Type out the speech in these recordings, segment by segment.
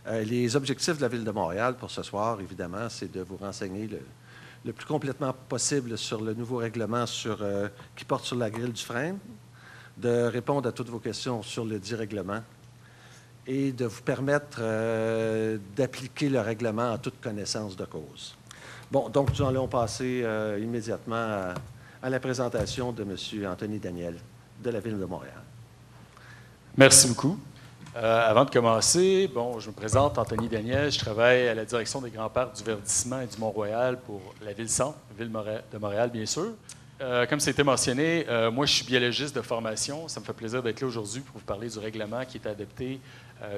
Les objectifs de la Ville de Montréal pour ce soir, évidemment, c'est de vous renseigner le plus complètement possible sur le nouveau règlement qui porte sur la grille du frein, de répondre à toutes vos questions sur le dit règlement et de vous permettre d'appliquer le règlement en toute connaissance de cause. Bon, donc nous allons passer immédiatement à la présentation de M. Anthony Daniel de la Ville de Montréal. Merci beaucoup. Avant de commencer, je me présente, Anthony Daniel. Je travaille à la direction des grands parcs du Verdissement et du Mont-Royal pour la Ville-Centre, Ville de Montréal, bien sûr. Comme ça a été mentionné, moi, je suis biologiste de formation. Ça me fait plaisir d'être là aujourd'hui pour vous parler du règlement qui a été adopté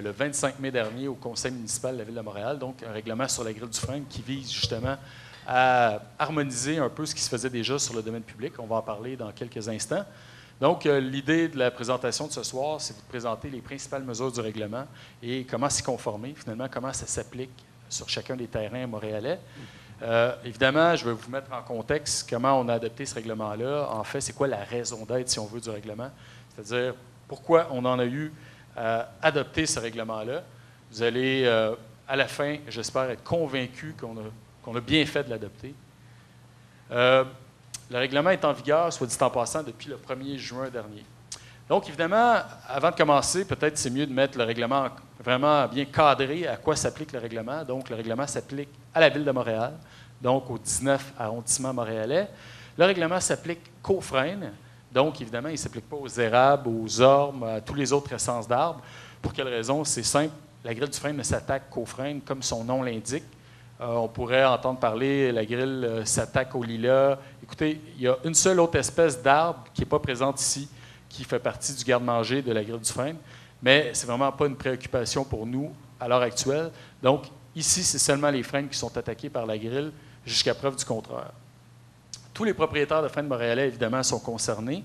le 25 mai dernier au Conseil municipal de la Ville de Montréal. Donc, un règlement sur la grille du frein qui vise justement à harmoniser un peu ce qui se faisait déjà sur le domaine public. On va en parler dans quelques instants. Donc, l'idée de la présentation de ce soir, c'est de vous présenter les principales mesures du règlement et comment s'y conformer, finalement, comment ça s'applique sur chacun des terrains montréalais. Évidemment, je vais vous mettre en contexte comment on a adopté ce règlement-là. En fait, c'est quoi la raison d'être, si on veut, du règlement? C'est-à-dire, pourquoi on en a eu à adopter ce règlement-là. Vous allez, à la fin, j'espère, être convaincus qu'on a bien fait de l'adopter. Le règlement est en vigueur, soit dit en passant, depuis le 1er juin dernier. Donc, évidemment, avant de commencer, peut-être c'est mieux de mettre le règlement vraiment bien cadré à quoi s'applique le règlement. Donc, le règlement s'applique à la Ville de Montréal, donc aux 19 arrondissements montréalais. Le règlement s'applique qu'aux frênes. Donc, évidemment, il ne s'applique pas aux érables, aux ormes, à tous les autres essences d'arbres. Pour quelle raison? C'est simple, la grille du frêne ne s'attaque qu'aux frênes, comme son nom l'indique. On pourrait entendre parler, la grille s'attaque au lilas. Écoutez, il y a une seule autre espèce d'arbre qui n'est pas présente ici, qui fait partie du garde-manger de la grille du frêne, mais ce n'est vraiment pas une préoccupation pour nous à l'heure actuelle. Donc, ici, c'est seulement les frênes qui sont attaqués par la grille, jusqu'à preuve du contraire. Tous les propriétaires de frênes montréalais, évidemment, sont concernés.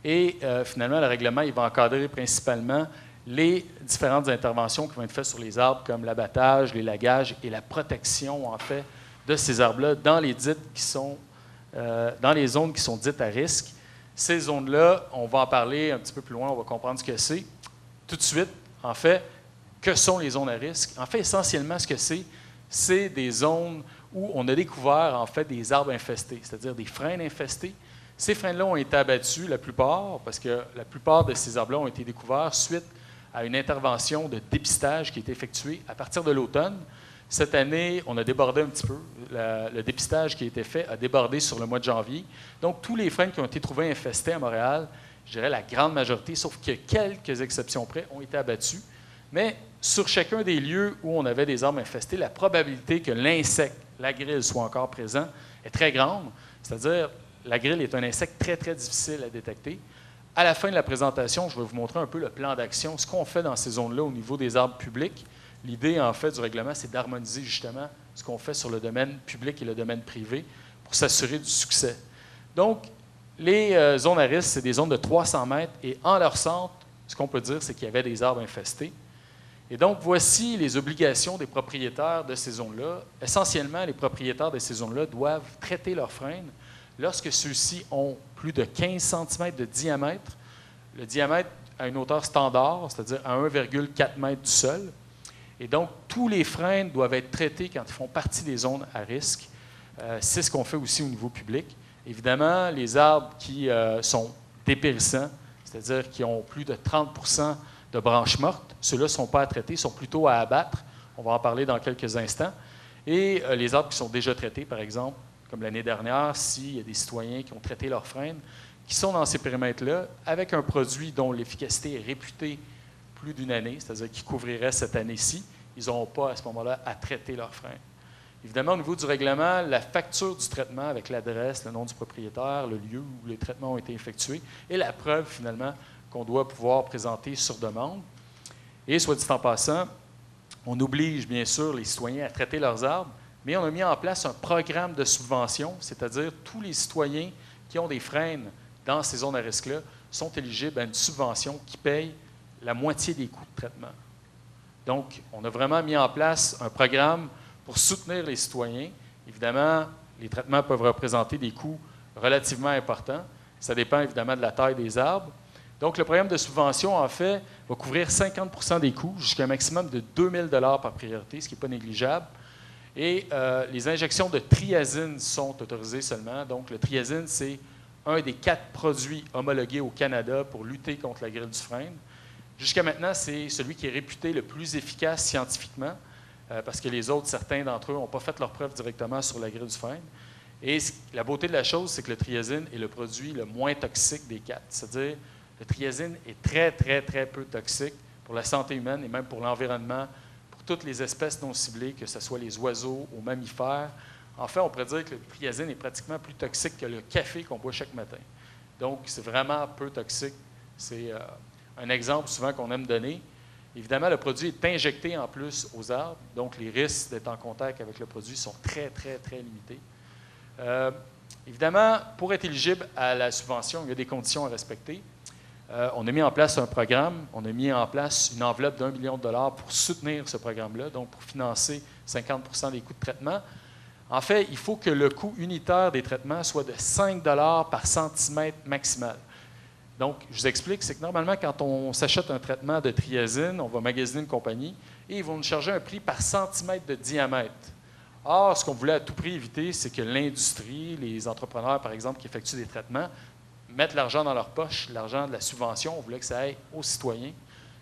Et finalement, le règlement, il va encadrer principalement les différentes interventions qui vont être faites sur les arbres, comme l'abattage, l'élagage et la protection, en fait, de ces arbres-là dans les zones qui sont dites à risque. Ces zones-là, on va en parler un petit peu plus loin, on va comprendre ce que c'est. Tout de suite, en fait, que sont les zones à risque? En fait, essentiellement, ce que c'est des zones où on a découvert, en fait, des arbres infestés, c'est-à-dire des frênes infestés. Ces frênes-là ont été abattus, la plupart, parce que la plupart de ces arbres-là ont été découverts suite à une intervention de dépistage qui a été effectuée à partir de l'automne. Cette année, on a débordé un petit peu. Le dépistage qui a été fait a débordé sur le mois de janvier. Donc, tous les frênes qui ont été trouvés infestés à Montréal, je dirais la grande majorité, sauf que quelques exceptions près, ont été abattus. Mais sur chacun des lieux où on avait des arbres infestés, la probabilité que l'insecte, la grille, soit encore présent est très grande. C'est-à-dire, la grille est un insecte très, très difficile à détecter. À la fin de la présentation, je vais vous montrer un peu le plan d'action, ce qu'on fait dans ces zones-là au niveau des arbres publics. L'idée, en fait, du règlement, c'est d'harmoniser justement ce qu'on fait sur le domaine public et le domaine privé pour s'assurer du succès. Donc, les zones à risque, c'est des zones de 300 mètres et en leur centre, ce qu'on peut dire, c'est qu'il y avait des arbres infestés. Et donc, voici les obligations des propriétaires de ces zones-là. Essentiellement, les propriétaires de ces zones-là doivent traiter leurs frênes lorsque ceux-ci ont plus de 15 cm de diamètre. Le diamètre à une hauteur standard, c'est-à-dire à 1,4 m du sol. Et donc, tous les frênes doivent être traités quand ils font partie des zones à risque. C'est ce qu'on fait aussi au niveau public. Évidemment, les arbres qui sont dépérissants, c'est-à-dire qui ont plus de 30 % de branches mortes, ceux-là ne sont pas à traiter, sont plutôt à abattre. On va en parler dans quelques instants. Et les arbres qui sont déjà traités, par exemple, comme l'année dernière, s'il y a des citoyens qui ont traité leurs frênes, qui sont dans ces périmètres-là, avec un produit dont l'efficacité est réputée plus d'une année, c'est-à-dire qui couvrirait cette année-ci, ils n'auront pas à ce moment-là à traiter leurs frênes. Évidemment, au niveau du règlement, la facture du traitement avec l'adresse, le nom du propriétaire, le lieu où les traitements ont été effectués et la preuve, finalement, qu'on doit pouvoir présenter sur demande. Et, soit dit en passant, on oblige, bien sûr, les citoyens à traiter leurs arbres, mais on a mis en place un programme de subvention, c'est-à-dire tous les citoyens qui ont des frênes dans ces zones à risque-là sont éligibles à une subvention qui paye la moitié des coûts de traitement. Donc, on a vraiment mis en place un programme pour soutenir les citoyens. Évidemment, les traitements peuvent représenter des coûts relativement importants. Ça dépend évidemment de la taille des arbres. Donc, le programme de subvention, en fait, va couvrir 50 des coûts jusqu'à un maximum de 2 000 par priorité, ce qui n'est pas négligeable. Et les injections de triazine sont autorisées seulement. Donc, le triazine, c'est un des 4 produits homologués au Canada pour lutter contre la grille du frêne. Jusqu'à maintenant, c'est celui qui est réputé le plus efficace scientifiquement, parce que les autres, certains d'entre eux, n'ont pas fait leur preuve directement sur la grille du frêne. Et la beauté de la chose, c'est que le triazine est le produit le moins toxique des 4. C'est-à-dire, le triazine est très, très, très peu toxique pour la santé humaine et même pour l'environnement, pour toutes les espèces non ciblées, que ce soit les oiseaux ou mammifères. En fait, on pourrait dire que le triazine est pratiquement plus toxique que le café qu'on boit chaque matin. Donc, c'est vraiment peu toxique. C'est un exemple souvent qu'on aime donner. Évidemment, le produit est injecté en plus aux arbres, donc les risques d'être en contact avec le produit sont très, très, très limités. Évidemment, pour être éligible à la subvention, il y a des conditions à respecter. On a mis en place un programme, on a mis en place une enveloppe d'1 million de dollars pour soutenir ce programme-là, donc pour financer 50 des coûts de traitement. En fait, il faut que le coût unitaire des traitements soit de 5 $ par centimètre maximal. Donc, je vous explique, c'est que normalement, quand on s'achète un traitement de triazine, on va magasiner une compagnie et ils vont nous charger un prix par centimètre de diamètre. Or, ce qu'on voulait à tout prix éviter, c'est que l'industrie, les entrepreneurs, par exemple, qui effectuent des traitements, mettent l'argent dans leur poche, l'argent de la subvention. On voulait que ça aille aux citoyens.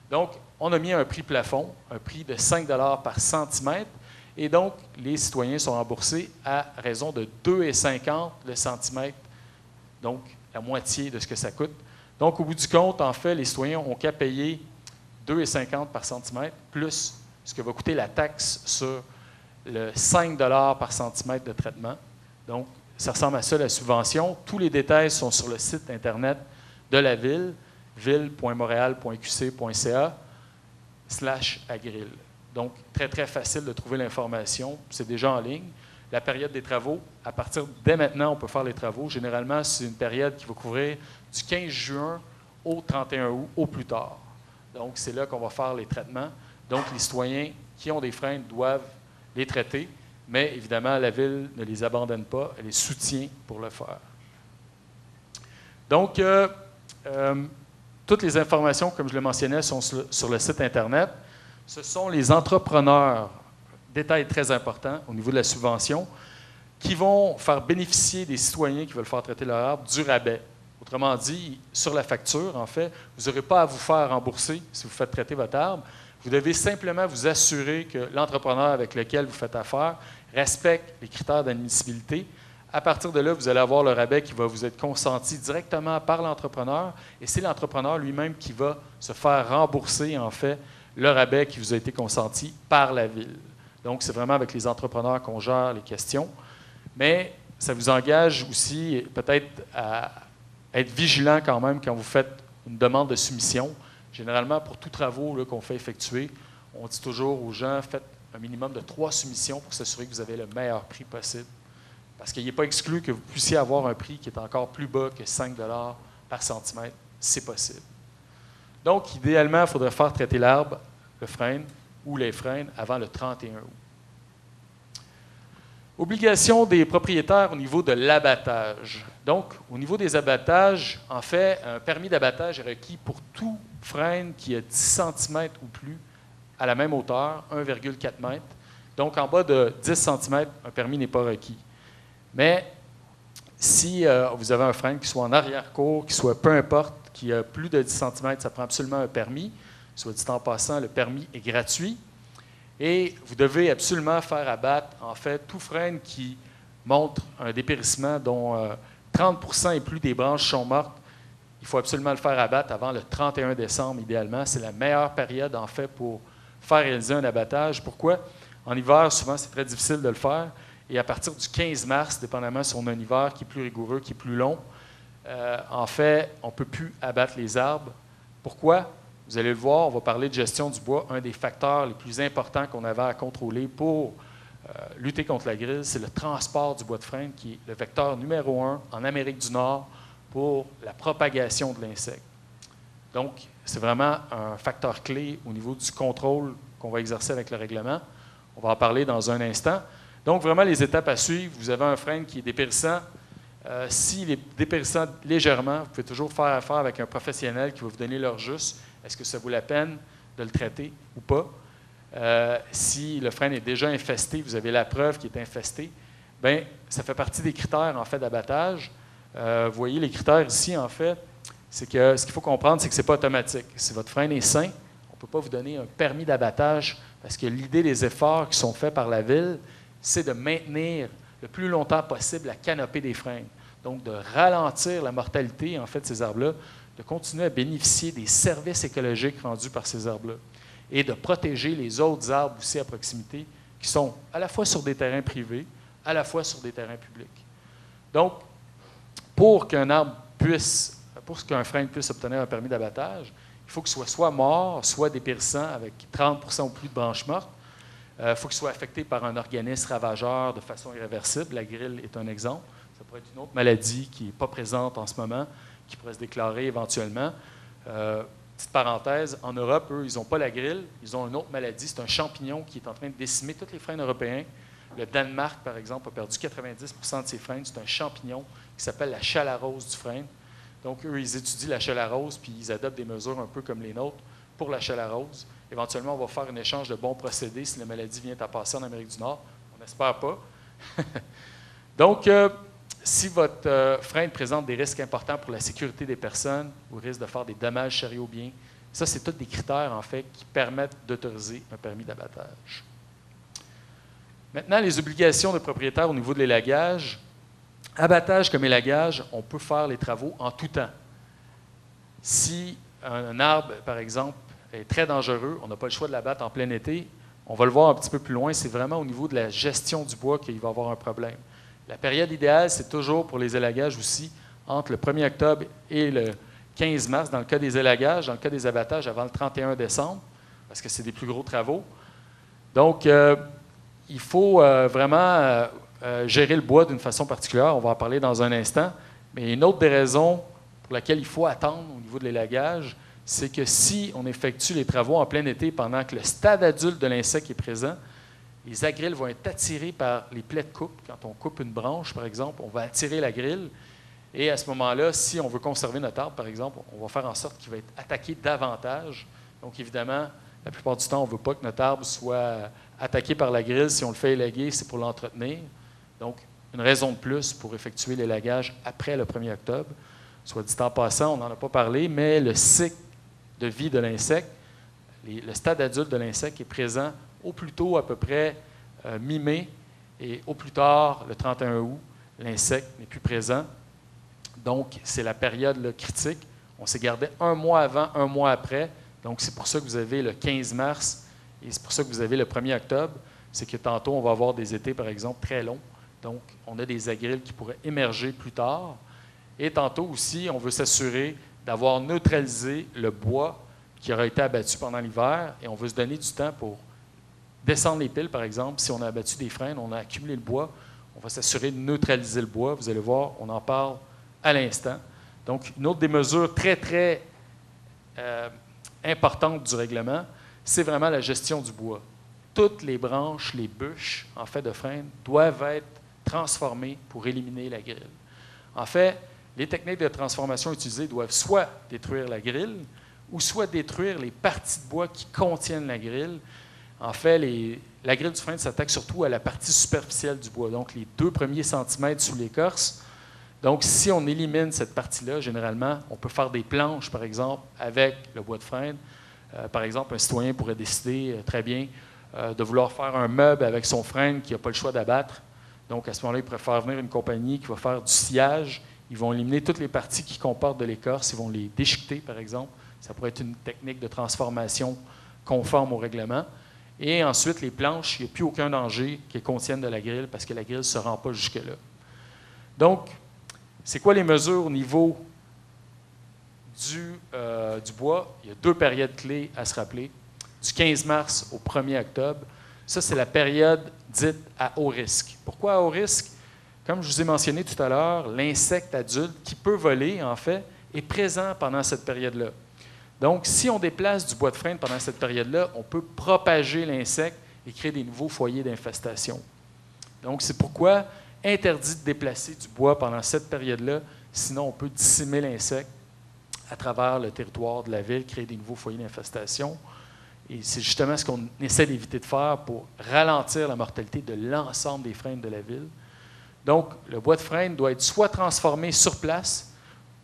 Donc, on a mis un prix plafond, un prix de 5 $ par centimètre. Et donc, les citoyens sont remboursés à raison de 2,50 $ le centimètre, donc la moitié de ce que ça coûte. Donc, au bout du compte, en fait, les citoyens n'ont qu'à payer 2,50 $ par centimètre, plus ce que va coûter la taxe sur le 5 $ par centimètre de traitement. Donc, ça ressemble à ça, la subvention. Tous les détails sont sur le site Internet de la ville, ville.montréal.qc.ca/agril. Donc, très, très facile de trouver l'information. C'est déjà en ligne. La période des travaux, à partir dès maintenant, on peut faire les travaux. Généralement, c'est une période qui va couvrir du 15 juin au 31 août, au plus tard. Donc, c'est là qu'on va faire les traitements. Donc, les citoyens qui ont des freins doivent les traiter, mais évidemment, la Ville ne les abandonne pas, elle les soutient pour le faire. Donc, toutes les informations, comme je le mentionnais, sont sur le site Internet. Ce sont les entrepreneurs, détail très important au niveau de la subvention, qui vont faire bénéficier des citoyens qui veulent faire traiter leur arbre du rabais. Autrement dit, sur la facture, en fait, vous n'aurez pas à vous faire rembourser si vous faites traiter votre arbre. Vous devez simplement vous assurer que l'entrepreneur avec lequel vous faites affaire respecte les critères d'admissibilité. À partir de là, vous allez avoir le rabais qui va vous être consenti directement par l'entrepreneur et c'est l'entrepreneur lui-même qui va se faire rembourser, en fait, le rabais qui vous a été consenti par la Ville. Donc, c'est vraiment avec les entrepreneurs qu'on gère les questions. Mais ça vous engage aussi peut-être à être vigilant quand même quand vous faites une demande de soumission. Généralement, pour tous travaux qu'on fait effectuer, on dit toujours aux gens, faites un minimum de 3 soumissions pour s'assurer que vous avez le meilleur prix possible. Parce qu'il n'est pas exclu que vous puissiez avoir un prix qui est encore plus bas que 5 $ par centimètre. C'est possible. Donc, idéalement, il faudrait faire traiter l'arbre, le frêne ou les frênes avant le 31 août. Obligation des propriétaires au niveau de l'abattage. Donc, au niveau des abattages, en fait, un permis d'abattage est requis pour tout frêne qui a 10 cm ou plus à la même hauteur, 1,4 m. Donc, en bas de 10 cm, un permis n'est pas requis. Mais si vous avez un frêne qui soit en arrière-cour, qui soit peu importe, qui a plus de 10 cm, ça prend absolument un permis. Soit dit en passant, le permis est gratuit. Et vous devez absolument faire abattre, en fait, tout frêne qui montre un dépérissement dont 30 % et plus des branches sont mortes. Il faut absolument le faire abattre avant le 31 décembre, idéalement. C'est la meilleure période, en fait, pour faire réaliser un abattage. Pourquoi? En hiver, souvent, c'est très difficile de le faire. Et à partir du 15 mars, dépendamment si on a un hiver qui est plus rigoureux, qui est plus long, en fait, on ne peut plus abattre les arbres. Pourquoi? Vous allez le voir, on va parler de gestion du bois. Un des facteurs les plus importants qu'on avait à contrôler pour lutter contre la grille, c'est le transport du bois de frêne, qui est le vecteur numéro 1 en Amérique du Nord pour la propagation de l'insecte. Donc, c'est vraiment un facteur clé au niveau du contrôle qu'on va exercer avec le règlement. On va en parler dans un instant. Donc, vraiment, les étapes à suivre, vous avez un frêne qui est dépérissant, S'il est dépérissant légèrement, vous pouvez toujours faire affaire avec un professionnel qui va vous donner l'heure juste. Est-ce que ça vaut la peine de le traiter ou pas? Si le frein est déjà infesté, vous avez la preuve qu'il est infesté, bien, ça fait partie des critères, en fait, d'abattage. Vous voyez, les critères ici, en fait, c'est que ce qu'il faut comprendre, c'est que ce n'est pas automatique. Si votre frein est sain, on ne peut pas vous donner un permis d'abattage parce que l'idée des efforts qui sont faits par la Ville, c'est de maintenir le plus longtemps possible la canopée des freins. Donc, de ralentir la mortalité, en fait, de ces arbres-là, de continuer à bénéficier des services écologiques rendus par ces arbres-là et de protéger les autres arbres aussi à proximité qui sont à la fois sur des terrains privés, à la fois sur des terrains publics. Donc, pour qu'un frein puisse obtenir un permis d'abattage, il faut qu'il soit mort, soit dépérissant avec 30% ou plus de branches mortes. Il faut qu'il soit affecté par un organisme ravageur de façon irréversible. La grille est un exemple. Ça pourrait être une autre maladie qui n'est pas présente en ce moment, qui pourrait se déclarer éventuellement. Petite parenthèse, en Europe, eux, ils n'ont pas la grille, ils ont une autre maladie. C'est un champignon qui est en train de décimer tous les freins européens. Le Danemark, par exemple, a perdu 90% de ses freins. C'est un champignon qui s'appelle la chalarose du frein. Donc, eux, ils étudient la chalarose, puis ils adoptent des mesures un peu comme les nôtres pour la chalarose. Éventuellement, on va faire un échange de bons procédés si la maladie vient à passer en Amérique du Nord. On n'espère pas. Donc, si votre frein présente des risques importants pour la sécurité des personnes ou risque de faire des dommages sérieux aux biens, ça, c'est tous des critères, en fait, qui permettent d'autoriser un permis d'abattage. Maintenant, les obligations de propriétaire au niveau de l'élagage. Abattage comme élagage, on peut faire les travaux en tout temps. Si un arbre, par exemple, est très dangereux, on n'a pas le choix de l'abattre en plein été, on va le voir un petit peu plus loin, c'est vraiment au niveau de la gestion du bois qu'il va y avoir un problème. La période idéale, c'est toujours pour les élagages aussi, entre le 1er octobre et le 15 mars, dans le cas des élagages, dans le cas des abattages, avant le 31 décembre, parce que c'est des plus gros travaux. Donc, il faut vraiment gérer le bois d'une façon particulière. On va en parler dans un instant. Mais une autre des raisons pour laquelle il faut attendre au niveau de l'élagage, c'est que si on effectue les travaux en plein été pendant que le stade adulte de l'insecte est présent, les agrilles vont être attirées par les plaies de coupe. Quand on coupe une branche, par exemple, on va attirer la grille. Et à ce moment-là, si on veut conserver notre arbre, par exemple, on va faire en sorte qu'il va être attaqué davantage. Donc, évidemment, la plupart du temps, on ne veut pas que notre arbre soit attaqué par la grille. Si on le fait élaguer, c'est pour l'entretenir. Donc, une raison de plus pour effectuer l'élagage après le 1er octobre. Soit dit en passant, on n'en a pas parlé, mais le cycle de vie de l'insecte, le stade adulte de l'insecte est présent au plus tôt à peu près mi-mai et au plus tard, le 31 août, l'insecte n'est plus présent. Donc, c'est la période là, critique. On s'est gardé un mois avant, un mois après. Donc, c'est pour ça que vous avez le 15 mars et c'est pour ça que vous avez le 1er octobre. C'est que tantôt, on va avoir des étés, par exemple, très longs. Donc, on a des agrilles qui pourraient émerger plus tard. Et tantôt aussi, on veut s'assurer d'avoir neutralisé le bois qui aura été abattu pendant l'hiver et on veut se donner du temps pour descendre les piles, par exemple. Si on a abattu des frênes, on a accumulé le bois, on va s'assurer de neutraliser le bois. Vous allez voir, on en parle à l'instant. Donc, une autre des mesures très, très importantes du règlement, c'est vraiment la gestion du bois. Toutes les branches, les bûches, en fait, de frêne, doivent être transformées pour éliminer la grille. En fait, les techniques de transformation utilisées doivent soit détruire la grille ou soit détruire les parties de bois qui contiennent la grille. En fait, la grille du frêne s'attaque surtout à la partie superficielle du bois, donc les 2 premiers centimètres sous l'écorce. Donc, si on élimine cette partie-là, généralement, on peut faire des planches, par exemple, avec le bois de frêne. Par exemple, un citoyen pourrait décider très bien de vouloir faire un meuble avec son frêne qui n'a pas le choix d'abattre. Donc, à ce moment-là, il pourrait faire venir une compagnie qui va faire du sciage. Ils vont éliminer toutes les parties qui comportent de l'écorce. Ils vont les déchiqueter, par exemple. Ça pourrait être une technique de transformation conforme au règlement. Et ensuite, les planches, il n'y a plus aucun danger qu'elles contiennent de la grille parce que la grille ne se rend pas jusque-là. Donc, c'est quoi les mesures au niveau du bois? Il y a 2 périodes clés à se rappeler. Du 15 mars au 1er octobre. Ça, c'est la période dite à haut risque. Pourquoi à haut risque? Comme je vous ai mentionné tout à l'heure, l'insecte adulte qui peut voler, en fait, est présent pendant cette période-là. Donc, si on déplace du bois de frêne pendant cette période-là, on peut propager l'insecte et créer des nouveaux foyers d'infestation. Donc, c'est pourquoi Interdit de déplacer du bois pendant cette période-là, sinon on peut dissimer l'insecte à travers le territoire de la ville, créer des nouveaux foyers d'infestation. Et c'est justement ce qu'on essaie d'éviter de faire pour ralentir la mortalité de l'ensemble des frênes de la ville. Donc, le bois de frêne doit être soit transformé sur place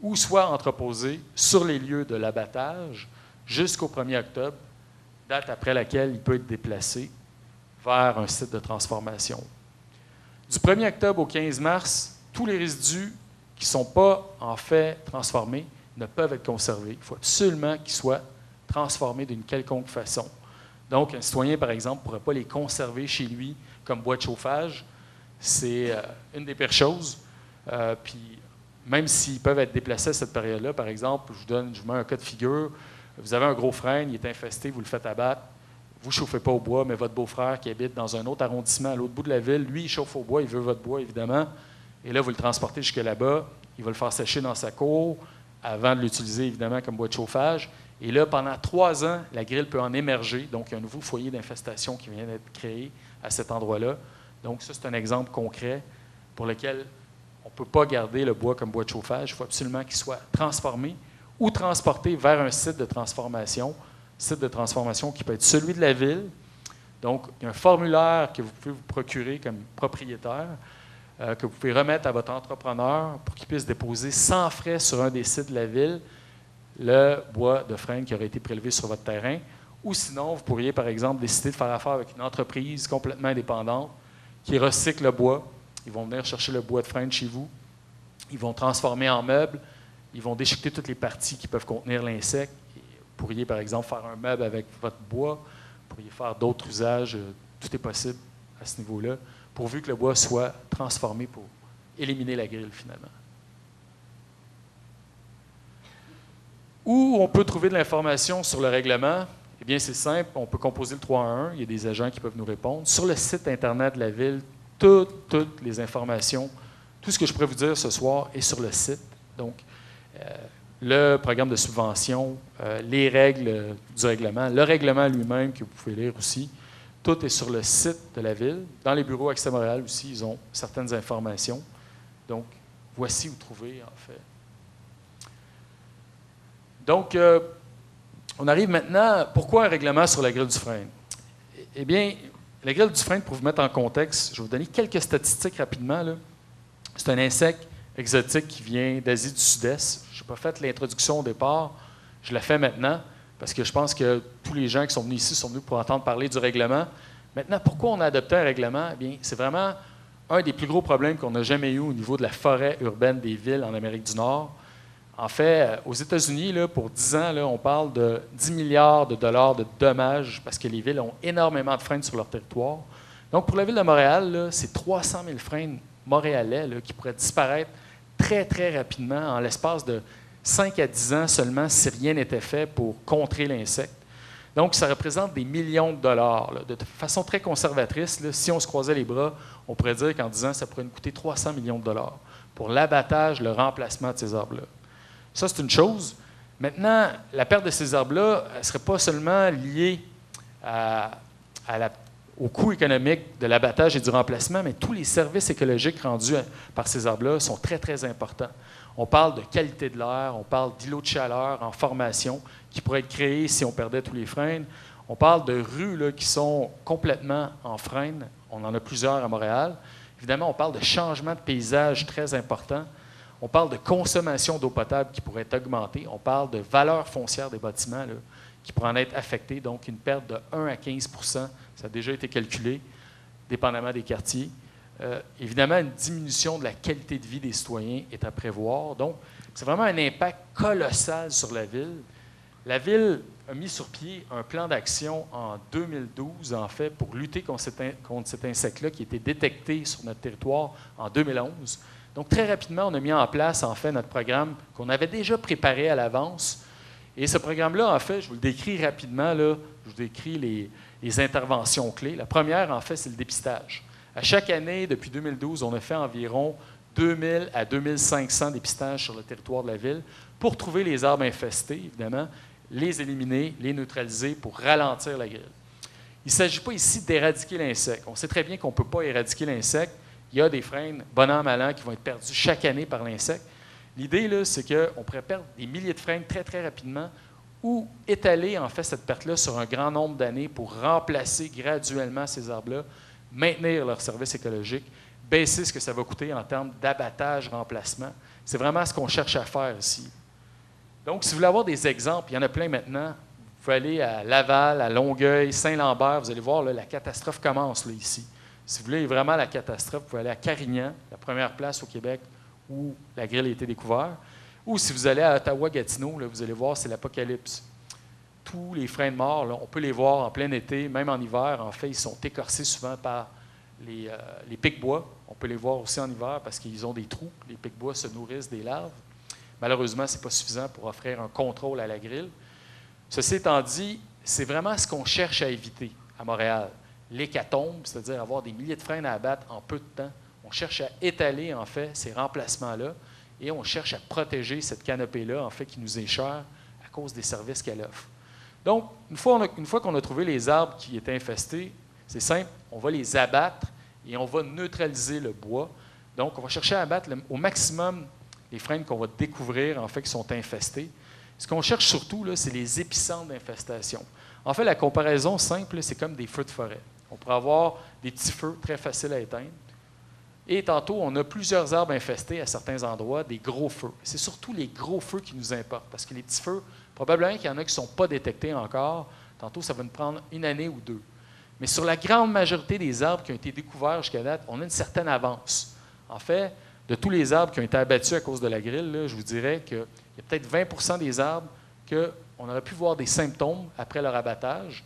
ou soit entreposé sur les lieux de l'abattage jusqu'au 1er octobre, date après laquelle il peut être déplacé vers un site de transformation. Du 1er octobre au 15 mars, tous les résidus qui ne sont pas en fait transformés ne peuvent être conservés. Il faut absolument qu'ils soient transformés d'une quelconque façon. Donc, un citoyen, par exemple, ne pourrait pas les conserver chez lui comme bois de chauffage. C'est une des pires choses. Puis, même s'ils peuvent être déplacés à cette période-là, par exemple, je vous mets un cas de figure, vous avez un gros frêne, il est infesté, vous le faites abattre, vous ne chauffez pas au bois, mais votre beau-frère qui habite dans un autre arrondissement à l'autre bout de la ville, lui, il chauffe au bois, il veut votre bois, évidemment, et là, vous le transportez jusque là-bas, il va le faire sécher dans sa cour, avant de l'utiliser, évidemment, comme bois de chauffage. Et là, pendant 3 ans, la grille peut en émerger. Donc, il y a un nouveau foyer d'infestation qui vient d'être créé à cet endroit-là. Donc, ça, c'est un exemple concret pour lequel on ne peut pas garder le bois comme bois de chauffage. Il faut absolument qu'il soit transformé ou transporté vers un site de transformation qui peut être celui de la ville. Donc, il y a un formulaire que vous pouvez vous procurer comme propriétaire, que vous pouvez remettre à votre entrepreneur pour qu'il puisse déposer sans frais sur un des sites de la ville le bois de frêne qui aurait été prélevé sur votre terrain. Ou sinon, vous pourriez, par exemple, décider de faire affaire avec une entreprise complètement indépendante qui recycle le bois. Ils vont venir chercher le bois de frêne chez vous. Ils vont transformer en meubles. Ils vont déchiqueter toutes les parties qui peuvent contenir l'insecte. Vous pourriez, par exemple, faire un meuble avec votre bois. Vous pourriez faire d'autres usages. Tout est possible à ce niveau-là, pourvu que le bois soit transformé pour éliminer la grille, finalement. Où on peut trouver de l'information sur le règlement? Eh bien, c'est simple, on peut composer le 311, il y a des agents qui peuvent nous répondre. Sur le site Internet de la Ville, toutes les informations, tout ce que je pourrais vous dire ce soir est sur le site. Donc, le programme de subvention, les règles du règlement, le règlement lui-même que vous pouvez lire aussi, tout est sur le site de la Ville. Dans les bureaux Accès Montréal aussi, ils ont certaines informations. Donc, voici où trouver, en fait. Donc, on arrive maintenant, pourquoi un règlement sur la grille du frêne? Eh bien, la grille du frêne, pour vous mettre en contexte, je vais vous donner quelques statistiques rapidement. C'est un insecte exotique qui vient d'Asie du Sud-Est. Je n'ai pas fait l'introduction au départ, je la fais maintenant, parce que je pense que tous les gens qui sont venus ici sont venus pour entendre parler du règlement. Maintenant, pourquoi on a adopté un règlement? Eh bien, c'est vraiment un des plus gros problèmes qu'on n'a jamais eu au niveau de la forêt urbaine des villes en Amérique du Nord. En fait, aux États-Unis, là, pour 10 ans, là, on parle de 10 milliards de dollars de dommages parce que les villes ont énormément de frênes sur leur territoire. Donc, pour la ville de Montréal, c'est 300 000 frênes montréalais là, qui pourraient disparaître très, très rapidement en l'espace de 5 à 10 ans seulement si rien n'était fait pour contrer l'insecte. Donc, ça représente des millions de dollars. Là. De façon très conservatrice, là, si on se croisait les bras, on pourrait dire qu'en 10 ans, ça pourrait nous coûter 300 millions de dollars pour l'abattage, le remplacement de ces arbres-là. Ça, c'est une chose. Maintenant, la perte de ces arbres-là ne serait pas seulement liée au coût économique de l'abattage et du remplacement, mais tous les services écologiques rendus par ces arbres-là sont très, très importants. On parle de qualité de l'air, on parle d'îlots de chaleur en formation qui pourraient être créés si on perdait tous les frênes. On parle de rues là, qui sont complètement en frêne. On en a plusieurs à Montréal. Évidemment, on parle de changement de paysage très important. On parle de consommation d'eau potable qui pourrait être augmentée. On parle de valeur foncière des bâtiments là, qui pourrait en être affectée, donc une perte de 1 à 15 %. Ça a déjà été calculé, dépendamment des quartiers. Évidemment, une diminution de la qualité de vie des citoyens est à prévoir. Donc, c'est vraiment un impact colossal sur la ville. La ville a mis sur pied un plan d'action en 2012, en fait, pour lutter contre cet insecte-là qui a été détecté sur notre territoire en 2011. Donc, très rapidement, on a mis en place, en fait, notre programme qu'on avait déjà préparé à l'avance. Et ce programme-là, en fait, je vous le décris rapidement, là, je vous décris les interventions clés. La première, en fait, c'est le dépistage. À chaque année, depuis 2012, on a fait environ 2000 à 2500 dépistages sur le territoire de la ville pour trouver les arbres infestés, évidemment, les éliminer, les neutraliser pour ralentir la grille. Il ne s'agit pas ici d'éradiquer l'insecte. On sait très bien qu'on ne peut pas éradiquer l'insecte. il y a des frênes, bon an, mal an, qui vont être perdus chaque année par l'insecte. L'idée, là, c'est qu'on pourrait perdre des milliers de frênes très, très rapidement ou étaler, en fait, cette perte-là sur un grand nombre d'années pour remplacer graduellement ces arbres-là, maintenir leur service écologique, baisser ce que ça va coûter en termes d'abattage, remplacement. C'est vraiment ce qu'on cherche à faire ici. Donc, si vous voulez avoir des exemples, il y en a plein maintenant. Vous pouvez aller à Laval, à Longueuil, Saint-Lambert, vous allez voir, là, la catastrophe commence là, ici. Si vous voulez vraiment la catastrophe, vous pouvez aller à Carignan, la première place au Québec où la grille a été découverte. Ou si vous allez à Ottawa-Gatineau, là, vous allez voir, c'est l'apocalypse. Tous les frênes morts, là, on peut les voir en plein été, même en hiver. En fait, ils sont écorcés souvent par les pics-bois. On peut les voir aussi en hiver parce qu'ils ont des trous. Les pics-bois se nourrissent des larves. Malheureusement, ce n'est pas suffisant pour offrir un contrôle à la grille. Ceci étant dit, c'est vraiment ce qu'on cherche à éviter à Montréal. L'hécatombe, c'est-à-dire avoir des milliers de frênes à abattre en peu de temps. On cherche à étaler, en fait, ces remplacements-là et on cherche à protéger cette canopée-là, en fait, qui nous est chère à cause des services qu'elle offre. Donc, une fois qu'on a trouvé les arbres qui étaient infestés, c'est simple, on va les abattre et on va neutraliser le bois. Donc, on va chercher à abattre au maximum les frênes qu'on va découvrir, en fait, qui sont infestés. Ce qu'on cherche surtout, là, c'est les épicentres d'infestation. En fait, la comparaison simple, c'est comme des feux de forêt. On pourrait avoir des petits feux très faciles à éteindre. Et tantôt, on a plusieurs arbres infestés à certains endroits, des gros feux. C'est surtout les gros feux qui nous importent, parce que les petits feux, probablement qu'il y en a qui ne sont pas détectés encore. Tantôt, ça va nous prendre une année ou deux. Mais sur la grande majorité des arbres qui ont été découverts jusqu'à date, on a une certaine avance. En fait, de tous les arbres qui ont été abattus à cause de la grille, là, je vous dirais qu'il y a peut-être 20 des arbres qu'on aurait pu voir des symptômes après leur abattage.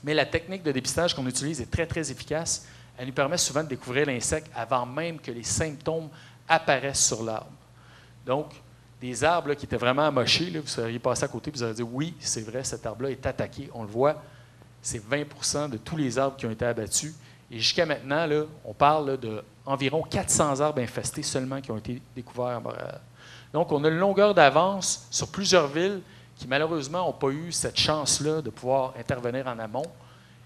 Mais la technique de dépistage qu'on utilise est très, très efficace. Elle nous permet souvent de découvrir l'insecte avant même que les symptômes apparaissent sur l'arbre. Donc, des arbres là, qui étaient vraiment amochés, là, vous seriez passé à côté et vous auriez dit « Oui, c'est vrai, cet arbre-là est attaqué. » On le voit, c'est 20 de tous les arbres qui ont été abattus. Et jusqu'à maintenant, là, on parle d'environ 400 arbres infestés seulement qui ont été découverts à Montréal. Donc, on a une longueur d'avance sur plusieurs villes qui, malheureusement, n'ont pas eu cette chance-là de pouvoir intervenir en amont.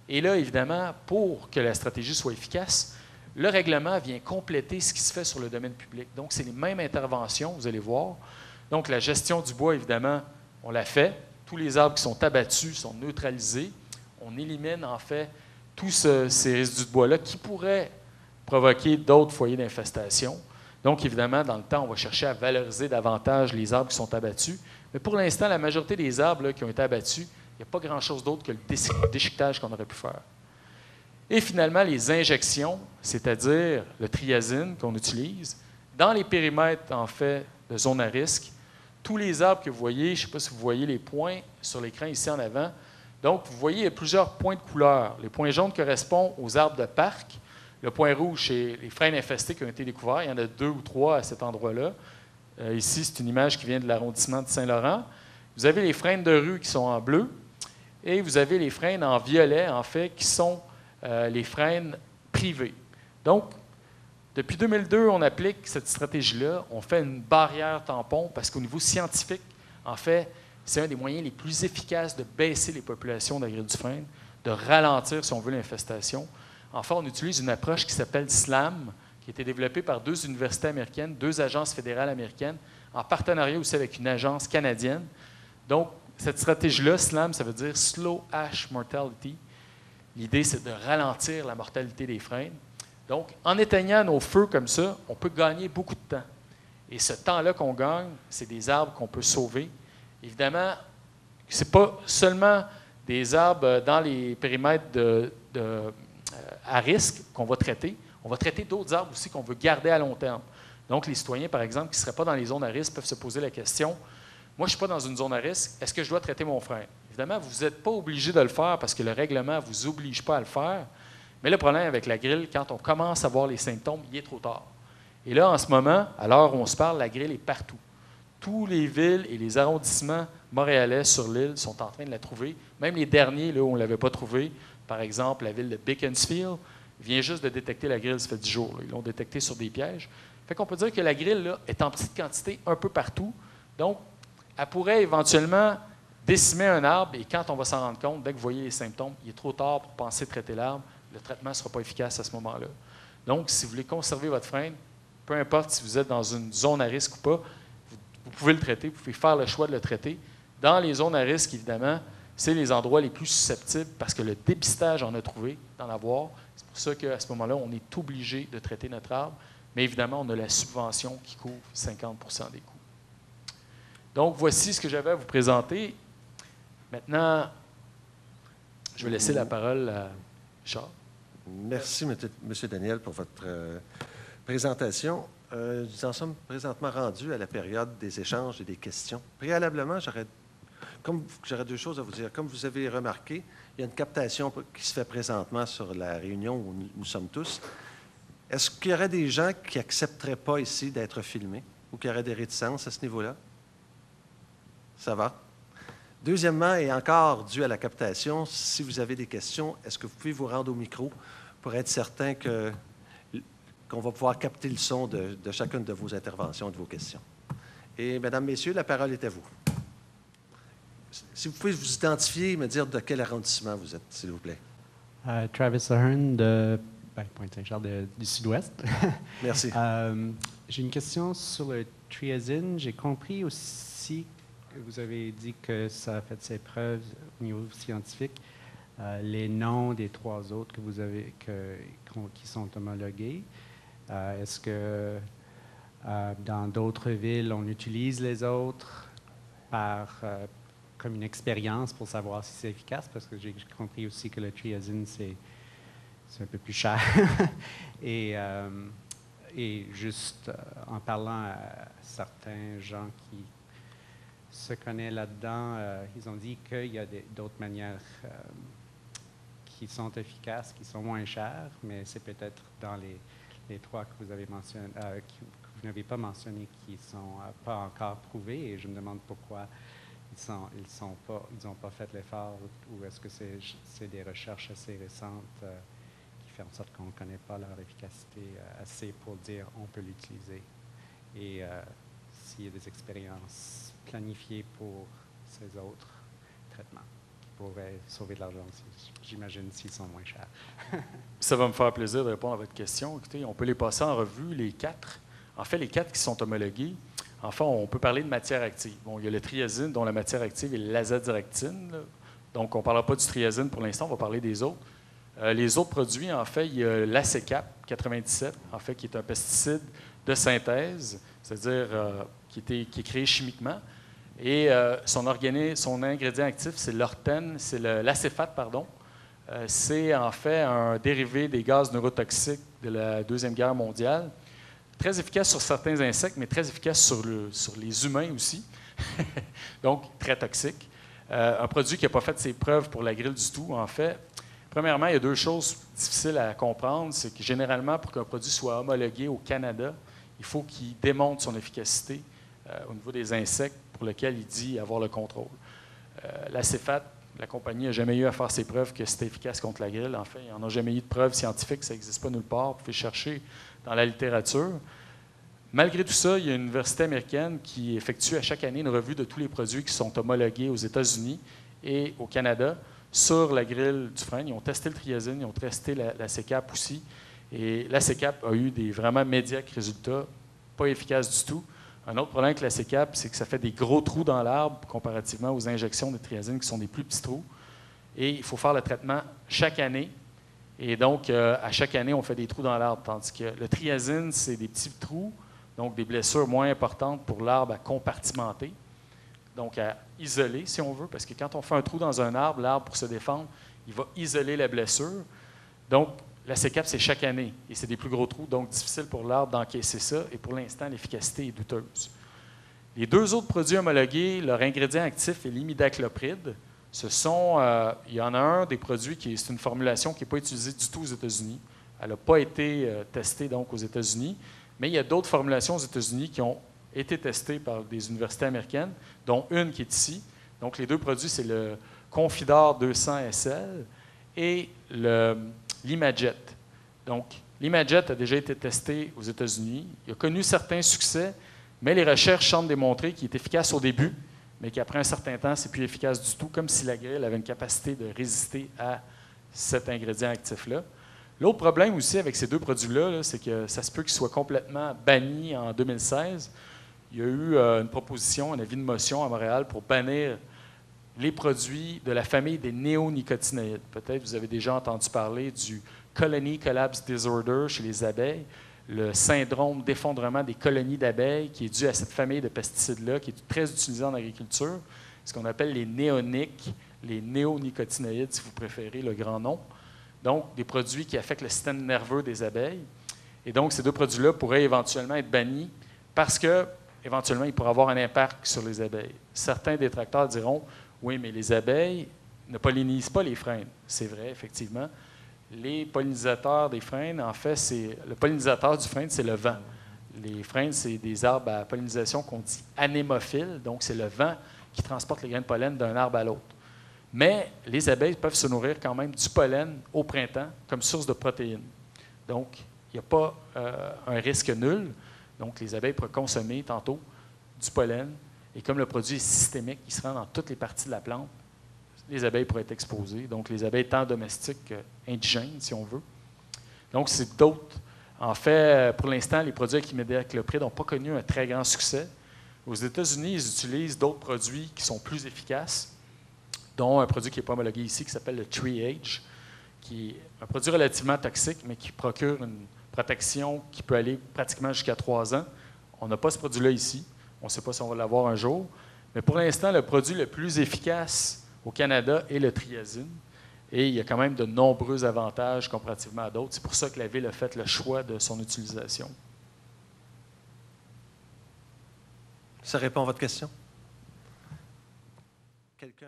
Et là, évidemment, pour que la stratégie soit efficace, le règlement vient compléter ce qui se fait sur le domaine public. Donc, c'est les mêmes interventions, vous allez voir. Donc, la gestion du bois, évidemment, on l'a fait. Tous les arbres qui sont abattus sont neutralisés. On élimine, en fait, tous ces résidus de bois-là qui pourraient provoquer d'autres foyers d'infestation. Donc, évidemment, dans le temps, on va chercher à valoriser davantage les arbres qui sont abattus. Mais pour l'instant, la majorité des arbres là, qui ont été abattus, il n'y a pas grand-chose d'autre que le déchiquetage qu'on aurait pu faire. Et finalement, les injections, c'est-à-dire le triazine qu'on utilise, dans les périmètres, en fait, de zone à risque, tous les arbres que vous voyez, je ne sais pas si vous voyez les points sur l'écran ici en avant, donc vous voyez, il y a plusieurs points de couleur. Les points jaunes correspondent aux arbres de parc. Le point rouge, c'est les frênes infestés qui ont été découverts. Il y en a 2 ou 3 à cet endroit-là. Ici, c'est une image qui vient de l'arrondissement de Saint-Laurent. Vous avez les frênes de rue qui sont en bleu. Et vous avez les frênes en violet, en fait, qui sont les frênes privés. Donc, depuis 2002, on applique cette stratégie-là. On fait une barrière tampon parce qu'au niveau scientifique, en fait, c'est un des moyens les plus efficaces de baisser les populations d'agriculteurs du frêne, de ralentir, si on veut, l'infestation. En fait, on utilise une approche qui s'appelle SLAM, qui a été développée par 2 universités américaines, 2 agences fédérales américaines, en partenariat aussi avec une agence canadienne. Donc, cette stratégie-là, SLAM, ça veut dire Slow Ash Mortality. L'idée, c'est de ralentir la mortalité des frênes. Donc, en éteignant nos feux comme ça, on peut gagner beaucoup de temps. Et ce temps-là qu'on gagne, c'est des arbres qu'on peut sauver. Évidemment, ce n'est pas seulement des arbres dans les périmètres à risque qu'on va traiter. On va traiter d'autres arbres aussi qu'on veut garder à long terme. Donc, les citoyens, par exemple, qui ne seraient pas dans les zones à risque peuvent se poser la question, moi, je ne suis pas dans une zone à risque, est-ce que je dois traiter mon frêne? Évidemment, vous n'êtes pas obligé de le faire parce que le règlement ne vous oblige pas à le faire. Mais le problème avec la grille, quand on commence à voir les symptômes, il est trop tard. Et là, en ce moment, à l'heure où on se parle, la grille est partout. Tous les villes et les arrondissements montréalais sur l'île sont en train de la trouver. Même les derniers, là où on ne l'avait pas trouvée, par exemple, la ville de Beaconsfield, vient juste de détecter la grille, ça fait 10 jours. Là. Ils l'ont détectée sur des pièges. Fait qu'on peut dire que la grille là, est en petite quantité un peu partout. Donc, elle pourrait éventuellement décimer un arbre et quand on va s'en rendre compte, dès que vous voyez les symptômes, il est trop tard pour penser traiter l'arbre. Le traitement ne sera pas efficace à ce moment-là. Donc, si vous voulez conserver votre frein, peu importe si vous êtes dans une zone à risque ou pas, vous pouvez le traiter, vous pouvez faire le choix de le traiter. Dans les zones à risque, évidemment, c'est les endroits les plus susceptibles parce que le dépistage en a trouvé d'en avoir. C'est pour ça qu'à ce moment-là, on est obligé de traiter notre arbre. Mais évidemment, on a la subvention qui couvre 50 % des coûts. Donc, voici ce que j'avais à vous présenter. Maintenant, je vais laisser la parole à Charles. Merci, M. Daniel, pour votre présentation. Nous en sommes présentement rendus à la période des échanges et des questions. Préalablement, j'aurais deux choses à vous dire. Comme vous avez remarqué, il y a une captation qui se fait présentement sur la réunion où nous sommes tous. Est-ce qu'il y aurait des gens qui n'accepteraient pas ici d'être filmés ou qui auraient des réticences à ce niveau-là? Ça va. Deuxièmement, et encore dû à la captation, si vous avez des questions, est-ce que vous pouvez vous rendre au micro pour être certain qu'on va pouvoir capter le son de chacune de vos interventions, de vos questions? Et, mesdames, messieurs, la parole est à vous. Si vous pouvez vous identifier et me dire de quel arrondissement vous êtes, s'il vous plaît. Travis Ahern de Pointe-Saint-Charles du Sud-Ouest. Merci. J'ai une question sur le triazine. J'ai compris aussi que vous avez dit que ça a fait ses preuves au niveau scientifique. Les noms des 3 autres que vous avez qui sont homologués. Est-ce que dans d'autres villes, on utilise les autres comme une expérience pour savoir si c'est efficace? Parce que j'ai compris aussi que le triazine, c'est un peu plus cher. Et juste en parlant à certains gens qui se connaissent là-dedans, ils ont dit qu'il y a d'autres manières qui sont efficaces, qui sont moins chères, mais c'est peut-être dans les 3 que vous avez mentionné, que vous n'avez pas mentionné, qui ne sont pas encore prouvés. Et je me demande pourquoi ils n'ont pas fait l'effort, ou est-ce que c'est des recherches assez récentes qui font en sorte qu'on ne connaît pas leur efficacité assez pour dire on peut l'utiliser. Et s'il y a des expériences planifiées pour ces autres traitements qui pourraient sauver de l'argent, j'imagine, s'ils sont moins chers. Ça va me faire plaisir de répondre à votre question. Écoutez, on peut les passer en revue, les 4. En fait, les 4 qui sont homologués, enfin, on peut parler de matière active. Bon, il y a le triazine, dont la matière active est l'azadirectine. Donc, on ne parlera pas du triazine pour l'instant, on va parler des autres. Les autres produits, en fait, il y a l'Acecap 97, en fait, qui est un pesticide de synthèse, c'est-à-dire qui est créé chimiquement. Et son ingrédient actif, c'est l'orthène, c'est l'acéphate, pardon. C'est en fait un dérivé des gaz neurotoxiques de la Deuxième Guerre mondiale. Très efficace sur certains insectes, mais très efficace sur les humains aussi. Donc, très toxique. Un produit qui n'a pas fait ses preuves pour la grille du tout, en fait. Premièrement, il y a 2 choses difficiles à comprendre. C'est que généralement, pour qu'un produit soit homologué au Canada, il faut qu'il démontre son efficacité au niveau des insectes pour lesquels il dit avoir le contrôle. L'acéphate, la compagnie n'a jamais eu à faire ses preuves que c'était efficace contre la grille. En fait, il n'y en a jamais eu de preuves scientifiques, ça n'existe pas nulle part. Vous pouvez chercher dans la littérature. Malgré tout ça, il y a une université américaine qui effectue à chaque année une revue de tous les produits qui sont homologués aux États-Unis et au Canada sur la grille du frein. Ils ont testé le triazine, ils ont testé l'Acecap aussi. Et l'Acecap a eu des vraiment médiocres résultats, pas efficaces du tout. Un autre problème avec l'Acecap, c'est que ça fait des gros trous dans l'arbre comparativement aux injections de triazine qui sont des plus petits trous. Et il faut faire le traitement chaque année. Et donc, à chaque année, on fait des trous dans l'arbre. Tandis que le triazine, c'est des petits trous, donc des blessures moins importantes pour l'arbre à compartimenter, donc à isoler, si on veut, parce que quand on fait un trou dans un arbre, l'arbre, pour se défendre, il va isoler la blessure. Donc, l'Acecap, c'est chaque année, et c'est des plus gros trous, donc difficile pour l'arbre d'encaisser ça, et pour l'instant, l'efficacité est douteuse. Les 2 autres produits homologués, leur ingrédient actif est l'imidaclopride. Il y en a un des produits c'est une formulation qui n'est pas utilisée du tout aux États-Unis. Elle n'a pas été testée donc aux États-Unis, mais il y a d'autres formulations aux États-Unis qui ont été testées par des universités américaines, dont une qui est ici. Donc, les 2 produits, c'est le Confidor 200 SL et l'Imajet. Donc, l'Imajet a déjà été testé aux États-Unis. Il a connu certains succès, mais les recherches semblent démontrer qu'il est efficace au début, mais qu'après un certain temps, c'est plus efficace du tout, comme si la grille avait une capacité de résister à cet ingrédient actif-là. L'autre problème aussi avec ces deux produits-là, là, c'est que ça se peut qu'ils soient complètement bannis en 2016. Il y a eu une proposition, un avis de motion à Montréal pour bannir les produits de la famille des néonicotinoïdes. Peut-être vous avez déjà entendu parler du Colony Collapse Disorder chez les abeilles, le syndrome d'effondrement des colonies d'abeilles qui est dû à cette famille de pesticides-là, qui est très utilisée en agriculture, ce qu'on appelle les néoniques, les néonicotinoïdes, si vous préférez le grand nom. Donc, des produits qui affectent le système nerveux des abeilles. Et donc, ces deux produits-là pourraient éventuellement être bannis parce que, éventuellement, ils pourraient avoir un impact sur les abeilles. Certains détracteurs diront, oui, mais les abeilles ne pollinisent pas les frênes. C'est vrai, effectivement. Les pollinisateurs des frênes, en fait, le pollinisateur du frêne, c'est le vent. Les frênes, c'est des arbres à pollinisation qu'on dit anémophiles, donc c'est le vent qui transporte les grains de pollen d'un arbre à l'autre. Mais les abeilles peuvent se nourrir quand même du pollen au printemps comme source de protéines. Donc, il n'y a pas un risque nul. Donc, les abeilles pourraient consommer tantôt du pollen. Et comme le produit est systémique, il se rend dans toutes les parties de la plante, les abeilles pourraient être exposées. Donc, les abeilles tant domestiques qu'indigènes, si on veut. Donc, c'est d'autres. En fait, pour l'instant, les produits avec imidacloprid n'ont pas connu un très grand succès. Aux États-Unis, ils utilisent d'autres produits qui sont plus efficaces, dont un produit qui n'est pas homologué ici, qui s'appelle le Tree-Age, qui est un produit relativement toxique, mais qui procure une protection qui peut aller pratiquement jusqu'à 3 ans. On n'a pas ce produit-là ici. On ne sait pas si on va l'avoir un jour. Mais pour l'instant, le produit le plus efficace au Canada est le triazine. Et il y a quand même de nombreux avantages comparativement à d'autres. C'est pour ça que la Ville a fait le choix de son utilisation. Ça répond à votre question? Quelqu'un...